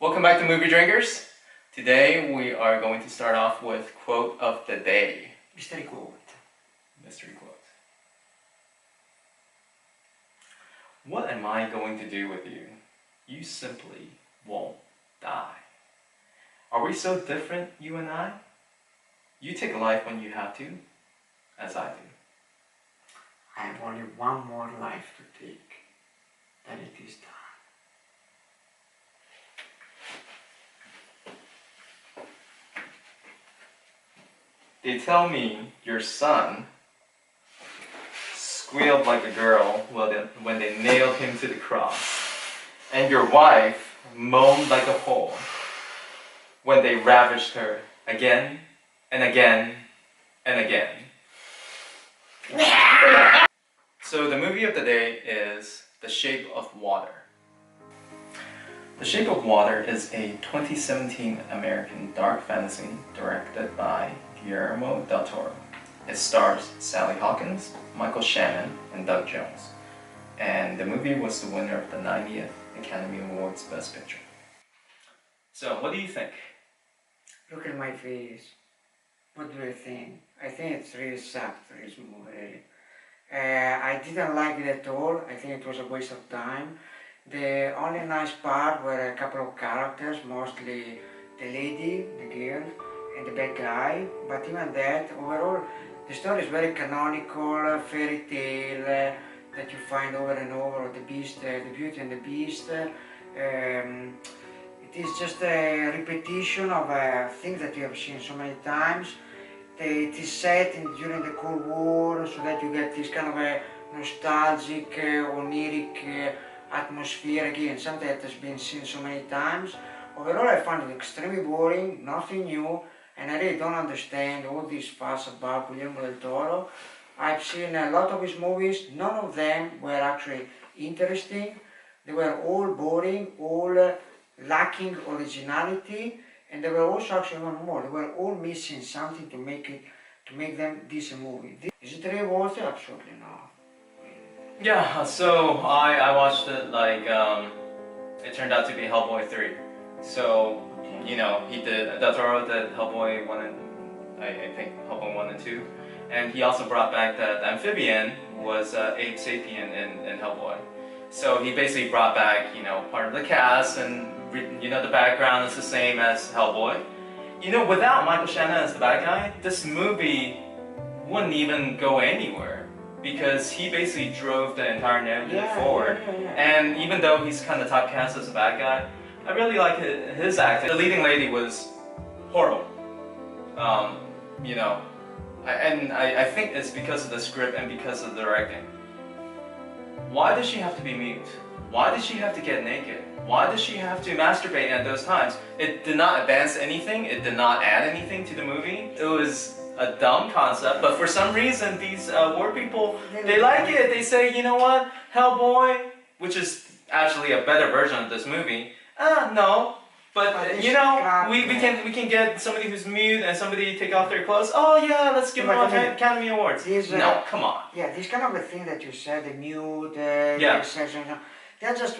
Welcome back to Movie Drinkers. Today we are going to start off with quote of the day. Mystery quote. Mystery quote. What am I going to do with you? You simply won't die. Are we so different, you and I? You take life when you have to, as I do. I have only one more life to take, then it is done. They tell me your son squealed like a girl when they nailed him to the cross, and your wife moaned like a whore when they ravished her again and again and again. So the movie of the day is The Shape of Water. The Shape of Water is a 2017 American dark fantasy directed by Guglielmo del Toro. It stars Sally Hawkins, Michael Shannon, and Doug Jones. And the movie was the winner of the 90th Academy Awards Best Picture. So, what do you think? Look at my face. What do you think? I think it's really sucked for this movie. I didn't like it at all. I think it was a waste of time. The only nice part were a couple of characters, mostly the lady, the girl, and the bad guy. But even that, overall, the story is very canonical, fairy tale that you find over and over, the Beast, the Beauty and the Beast. It is just a repetition of things that you have seen so many times. It is set during the Cold War, so that you get this kind of a nostalgic, oniric atmosphere, again, something that has been seen so many times. Overall, I found it extremely boring, nothing new, and I really don't understand all this fuss about Guglielmo del Toro. I've seen a lot of his movies, none of them were actually interesting. They were all boring, all lacking originality, and they were also actually even more. They were all missing something to make them decent movie. Is it really worth it? Absolutely not. Yeah, so I watched it like, it turned out to be Hellboy 3. So, you know, Del Toro did Hellboy 1 and, I think Hellboy 1 and 2. And he also brought back the amphibian was Abe Sapien in Hellboy. So he basically brought back, you know, part of the cast, and you know, the background is the same as Hellboy. You know, without Michael Shannon as the bad guy, this movie wouldn't even go anywhere, because he basically drove the entire narrative forward. And even though he's kind of typecast as a bad guy, I really like his acting. The leading lady was horrible. You know, I think it's because of the script and because of the directing. Why does she have to be mute? Why did she have to get naked? Why does she have to masturbate at those times? It did not advance anything. It did not add anything to the movie. It was a dumb concept, but for some reason these war people, they like it. They say, you know what, Hellboy, which is actually a better version of this movie. No, but you know, we can get somebody who's mute and somebody take off their clothes. Oh yeah, let's give them Academy Awards. No, come on. Yeah, this kind of a thing that you said, the mute, the exception, they're just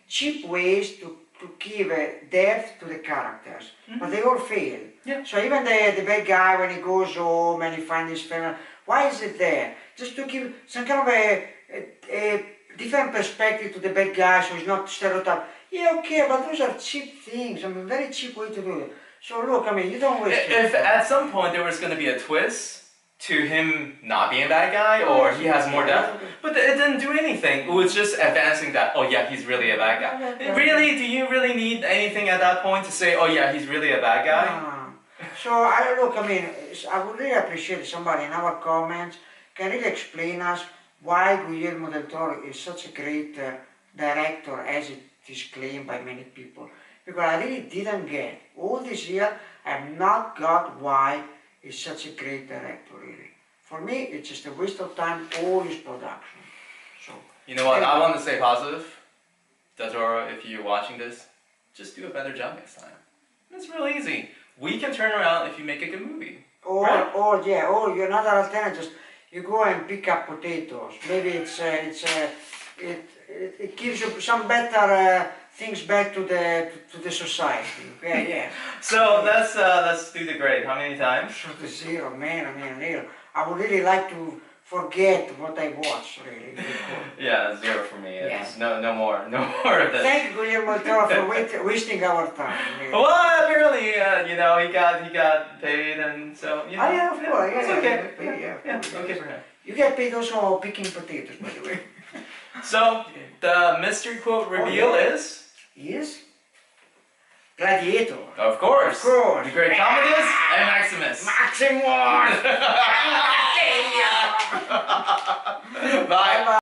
cheap ways to give depth to the characters, but they all fail. Yeah. So even the bad guy, when he goes home and he finds his family, why is it there? Just to give some kind of a different perspective to the bad guy, so he's not stereotyped. Yeah, okay, but those are cheap things. I mean, very cheap way to do it. So look, I mean, you don't waste. If at some point there was going to be a twist to him not being a bad guy, or he has more depth, but it didn't do anything. It was just advancing that, oh yeah, he's really a bad guy. Really? Do you really need anything at that point to say, oh yeah, he's really a bad guy? So I mean, I would really appreciate somebody in our comments can really explain us why Guglielmo del Toro is such a great director as it is claimed by many people. Because I really didn't get, all this year, I have not got why he's such a great director, really. For me, it's just a waste of time, all his production. So, you know what, I want to say positive. Del Toro, if you're watching this, just do a better job next time. It's real easy. We can turn around if you make a good movie. Or you're not an alternative, just you go and pick up potatoes. Maybe it gives you some better things back to the society. Okay, yeah. So let's do the grade. How many times? So the zero, man. I mean, you know, I would really like to forget what I watched. Really. Yeah, 0 for me. Yeah. It's no more of this. Thank Guglielmo del Toro for wasting our time. Really. Well, apparently, you know, he got paid, and so you know. Oh yeah, of course. It's Yeah, okay. yeah, of course. Okay for him. You get paid also picking potatoes, by the way. So the mystery quote reveal is. Yes. Gladiator. Of course. Of course. The great Commodus and Maximus. Maximus. Bye.